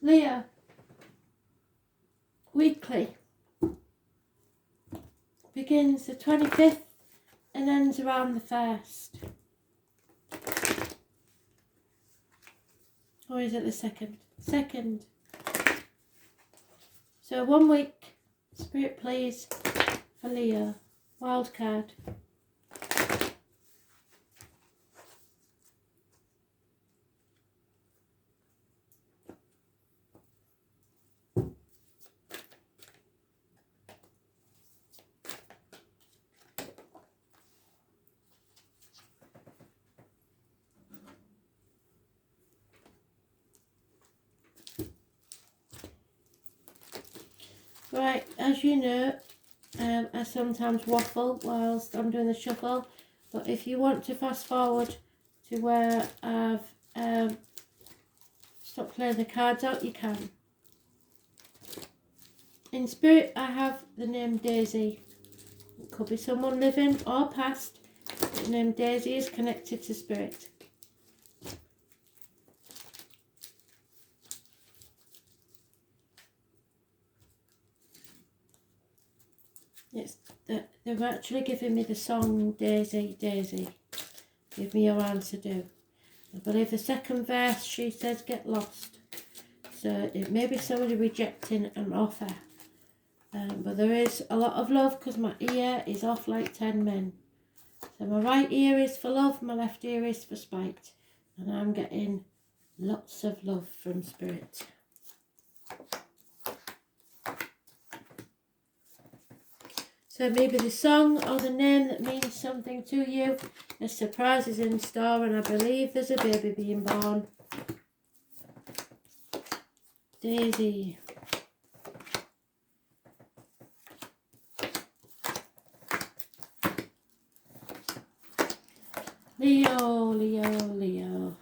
Leo, weekly, begins the 25th and ends around the 1st. Or is it the 2nd? 2nd. So 1 week, Spirit please, for Leo. Wild card. Right, as you know, I sometimes waffle whilst I'm doing the shuffle, but if you want to fast forward to where I've stopped playing the cards out, you can. In Spirit, I have the name Daisy. It could be someone living or past, but the name Daisy is connected to Spirit. It's they've actually given me the song Daisy, Daisy. Give me your answer, do. I believe the second verse, she says, get lost. So it may be somebody rejecting an offer. But there is a lot of love because my ear is off like 10 men. So my right ear is for love, my left ear is for spite. And I'm getting lots of love from Spirit. So maybe the song or the name that means something to you. A surprise is in store and I believe there's a baby being born. Daisy. Leo, Leo, Leo.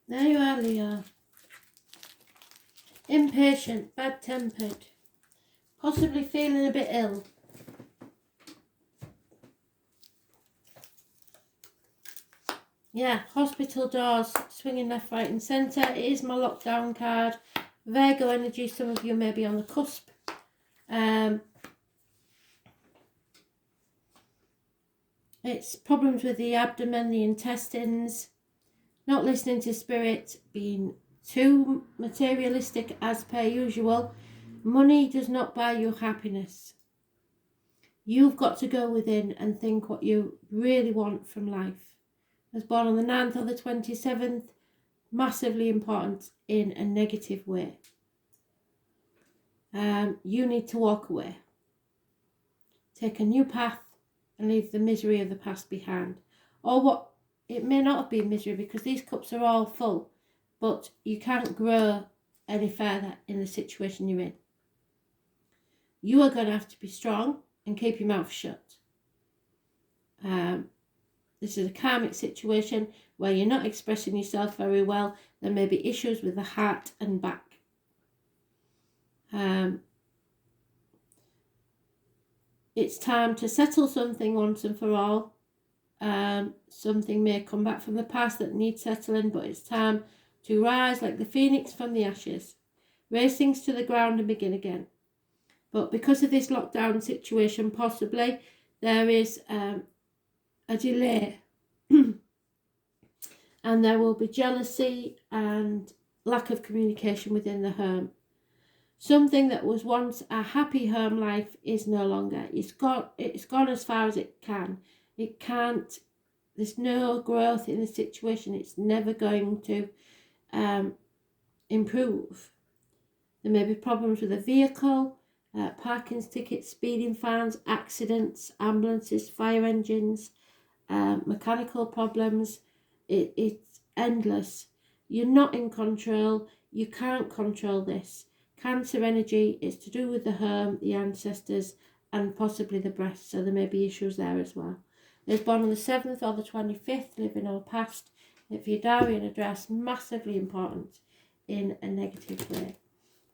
There you are, Leo. Impatient, bad-tempered, possibly feeling a bit ill. Yeah, hospital doors swinging left, right and centre. It is my lockdown card. Virgo energy, some of you may be on the cusp. It's problems with the abdomen, the intestines, not listening to Spirit, being too materialistic as per usual. Money does not buy you happiness. You've got to go within and think what you really want from life. I was born on the 9th or the 27th, massively important in a negative way. You need to walk away. Take a new path and leave the misery of the past behind. Or what, it may not have been misery because these cups are all full, but you can't grow any further in the situation you're in. You are going to have to be strong and keep your mouth shut. This is a karmic situation where you're not expressing yourself very well. There may be issues with the heart and back. It's time to settle something once and for all. Something may come back from the past that needs settling, but it's time to rise like the phoenix from the ashes, raise things to the ground and begin again. But because of this lockdown situation, possibly there is a delay and there will be jealousy and lack of communication within the home. Something that was once a happy home life is no longer. It's gone as far as it can. It can't. There's no growth in the situation. It's never going to improve. There may be problems with the vehicle, parking tickets, speeding fines, accidents, ambulances, fire engines, mechanical problems. It's endless. You're not in control. You can't control this. Cancer energy is to do with the home, the ancestors, and possibly the breast, so there may be issues there as well. Those born on the 7th or the 25th, living or past, if your diary and address, massively important in a negative way.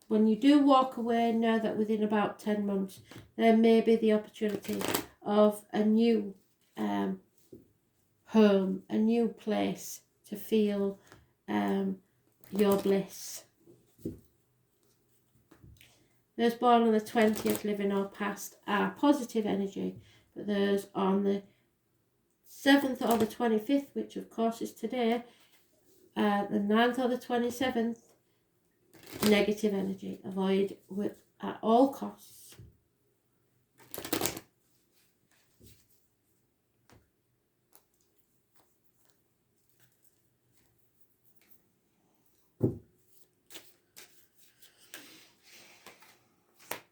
When you do walk away, know that within about 10 months, there may be the opportunity of a new home, a new place to feel your bliss. Those born on the 20th, living or past, are positive energy, but those on the 7th or the 25th, which of course is today, the 9th or the 27th, negative energy. Avoid at all costs.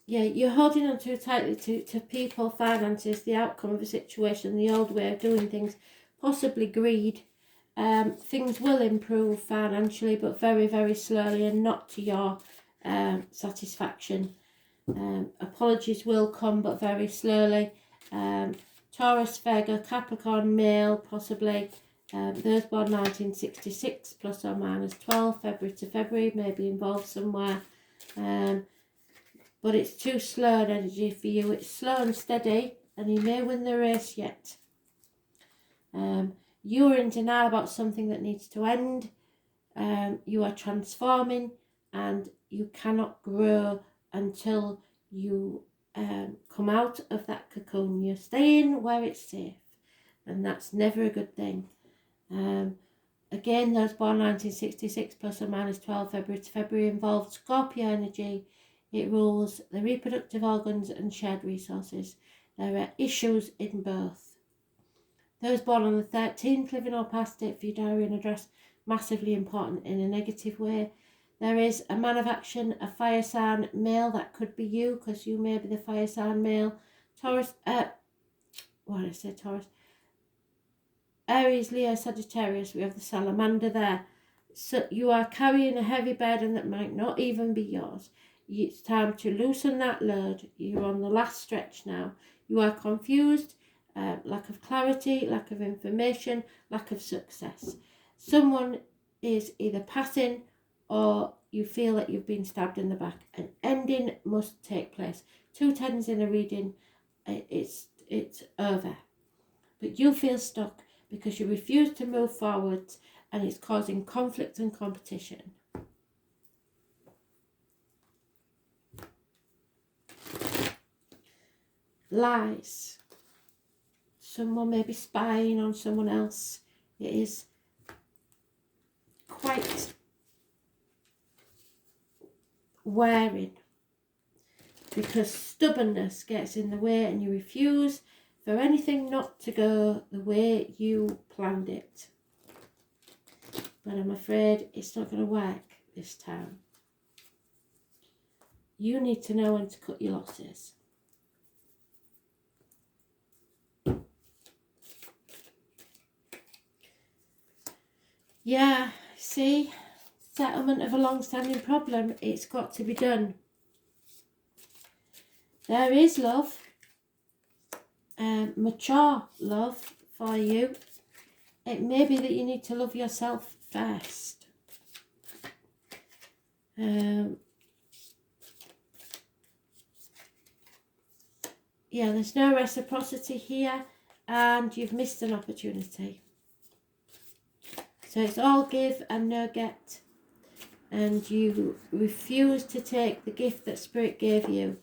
Yeah, you're holding on too tightly to people, finances, the outcome of a situation, the old way of doing things, possibly greed. Things will improve financially, but very, very slowly and not to your satisfaction. Apologies will come, but very slowly. Taurus, Virgo, Capricorn, male, possibly. Those born 1966, plus or minus 12, February to February, may be involved somewhere. But it's too slow an energy for you. It's slow and steady, and you may win the race yet. You are in denial about something that needs to end. You are transforming, and you cannot grow until you come out of that cocoon. You're staying where it's safe, and that's never a good thing. Again, those born 1966, plus or minus 12, February to February, involved Scorpio energy. It rules the reproductive organs and shared resources. There are issues in both. Those born on the 13th, living or past it, for your diary and address, massively important in a negative way. There is a man of action, a fire sign male. That could be you, because you may be the fire sign male. Taurus, Taurus? Aries, Leo, Sagittarius, we have the salamander there. So you are carrying a heavy burden that might not even be yours. It's time to loosen that load. You're on the last stretch now. You are confused, lack of clarity, lack of information, lack of success. Someone is either passing or you feel that you've been stabbed in the back. An ending must take place. 2 tens in a reading, it's over. But you feel stuck because you refuse to move forwards, and it's causing conflict and competition. Lies. Someone may be spying on someone else. It is quite wearing, because stubbornness gets in the way and you refuse for anything not to go the way you planned it. But I'm afraid it's not going to work this time. You need to know when to cut your losses. Yeah, see, settlement of a long-standing problem, it's got to be done. There is love, mature love for you. It may be that you need to love yourself first. Yeah, there's no reciprocity here, and you've missed an opportunity. So it's all give and no get. and you refuse to take the gift that Spirit gave you,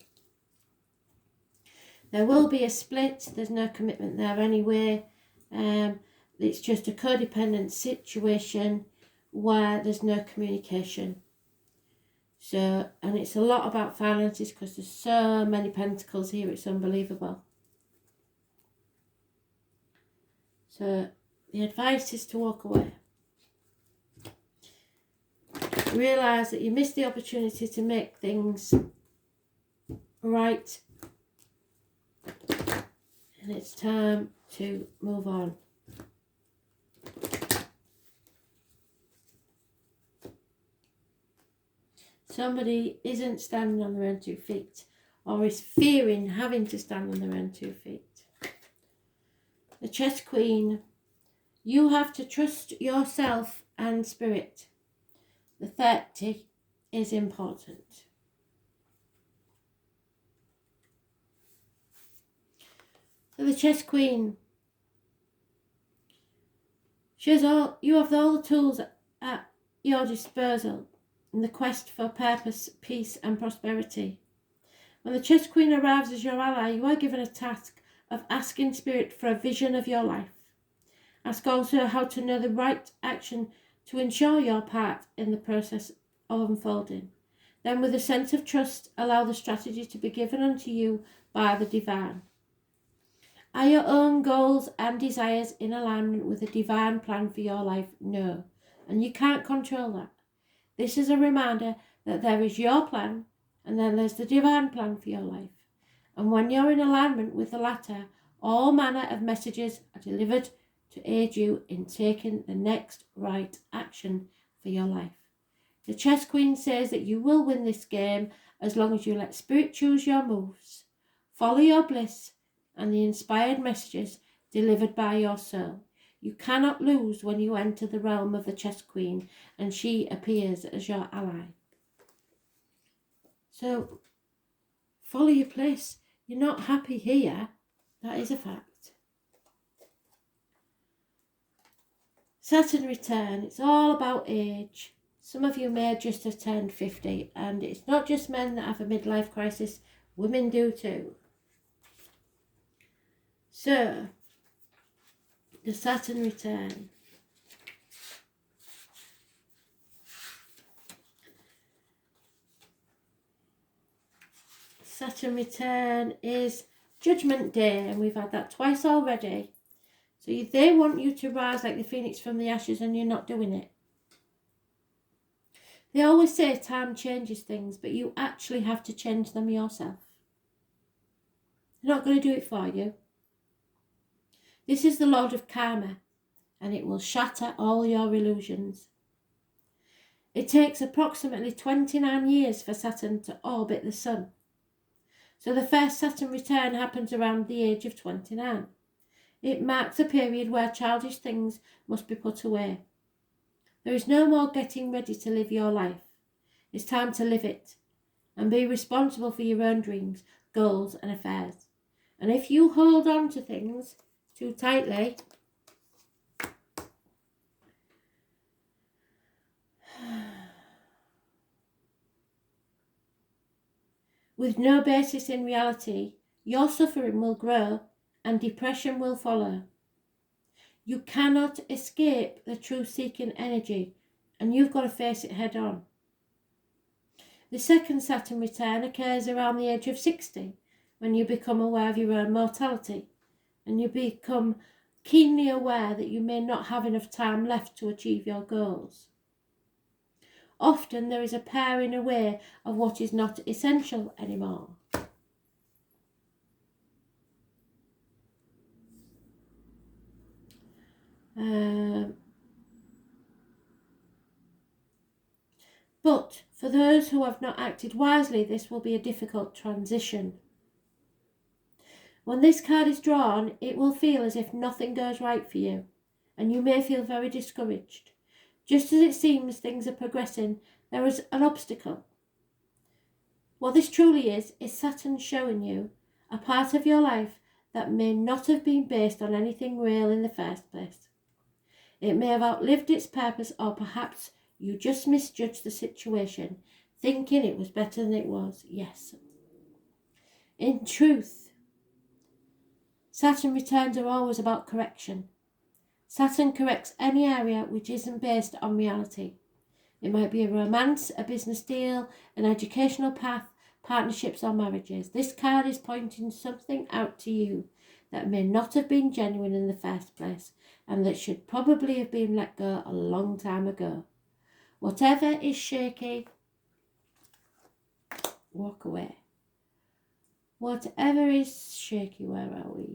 there will be a split. There's no commitment there anyway. It's just a codependent situation where there's no communication. So, and it's a lot about finances because there's so many pentacles here, it's unbelievable. So the advice is to walk away. Realise that you missed the opportunity to make things right. And it's time to move on. Somebody isn't standing on their own 2 feet or is fearing having to stand on their own 2 feet. The Chess Queen, you have to trust yourself and Spirit. The 30 is important. So the Chess Queen, you have all the tools at your disposal in the quest for purpose, peace and prosperity. When the Chess Queen arrives as your ally, you are given a task of asking Spirit for a vision of your life. Ask also how to know the right action to ensure your part in the process of unfolding. Then with a sense of trust, allow the strategy to be given unto you by the divine. Are your own goals and desires in alignment with the divine plan for your life? No. And you can't control that. This is a reminder that there is your plan and then there's the divine plan for your life. And when you're in alignment with the latter, all manner of messages are delivered to aid you in taking the next right action for your life. The Chess Queen says that you will win this game as long as you let Spirit choose your moves, follow your bliss and the inspired messages delivered by your soul. You cannot lose when you enter the realm of the Chess Queen and she appears as your ally. So, follow your bliss. You're not happy here. That is a fact. Saturn return. It's all about age. Some of you may just have turned 50, and it's not just men that have a midlife crisis. Women do too. So, the Saturn return. Saturn return is Judgment Day, and we've had that twice already. So they want you to rise like the phoenix from the ashes, and you're not doing it. They always say time changes things, but you actually have to change them yourself. They're not going to do it for you. This is the Lord of Karma, and it will shatter all your illusions. It takes approximately 29 years for Saturn to orbit the Sun. So the first Saturn return happens around the age of 29. It marks a period where childish things must be put away. There is no more getting ready to live your life. It's time to live it and be responsible for your own dreams, goals and affairs. And if you hold on to things too tightly, with no basis in reality, your suffering will grow and depression will follow. You cannot escape the truth-seeking energy, and you've got to face it head on. The second Saturn return occurs around the age of 60, when you become aware of your own mortality, and you become keenly aware that you may not have enough time left to achieve your goals. Often there is a paring away of what is not essential anymore. But for those who have not acted wisely, this will be a difficult transition. When this card is drawn, it will feel as if nothing goes right for you, and you may feel very discouraged. Just as it seems things are progressing, there is an obstacle. What this truly is Saturn showing you a part of your life that may not have been based on anything real in the first place. It may have outlived its purpose, or perhaps You just misjudged the situation, thinking it was better than it was. Yes. In truth, Saturn returns are always about correction. Saturn corrects any area which isn't based on reality. It might be a romance, a business deal, an educational path, partnerships or marriages. This card is pointing something out to you that may not have been genuine in the first place and that should probably have been let go a long time ago. Whatever is shaky, walk away. Whatever is shaky, where are we?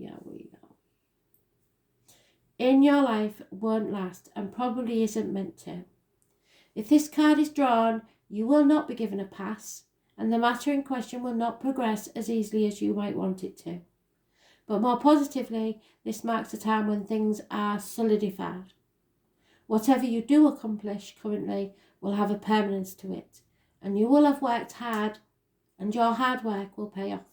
In your life won't last and probably isn't meant to. If this card is drawn, you will not be given a pass, and the matter in question will not progress as easily as you might want it to. But more positively, this marks a time when things are solidified. Whatever you do accomplish currently will have a permanence to it, and you will have worked hard, and your hard work will pay off.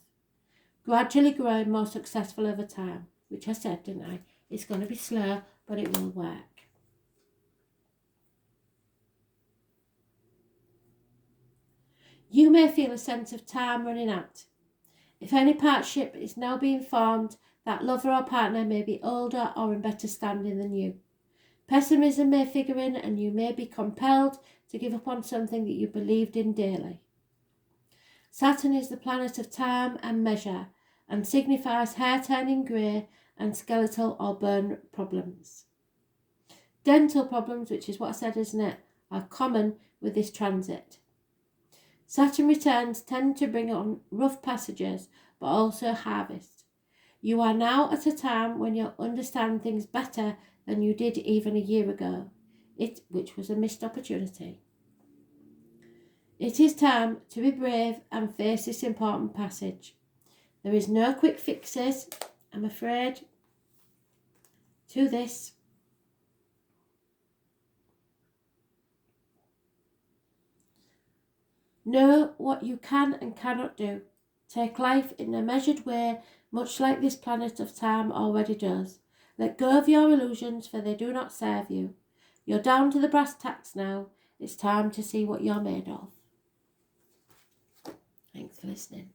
Gradually growing more successful over time, which I said, didn't I? It's going to be slow, but it will work. You may feel a sense of time running out. If any partnership is now being formed, that lover or partner may be older or in better standing than you. Pessimism may figure in and you may be compelled to give up on something that you believed in dearly. Saturn is the planet of time and measure and signifies hair turning grey and skeletal or bone problems. Dental problems, which is what I said, isn't it, are common with this transit. Saturn returns tend to bring on rough passages, but also harvest. You are now at a time when you understand things better than you did even a year ago, which was a missed opportunity. It is time to be brave and face this important passage. There is no quick fixes, I'm afraid, to this. Know what you can and cannot do. Take life in a measured way, much like this planet of time already does. Let go of your illusions, for they do not serve you. You're down to the brass tacks now. It's time to see what you're made of. Thanks for listening.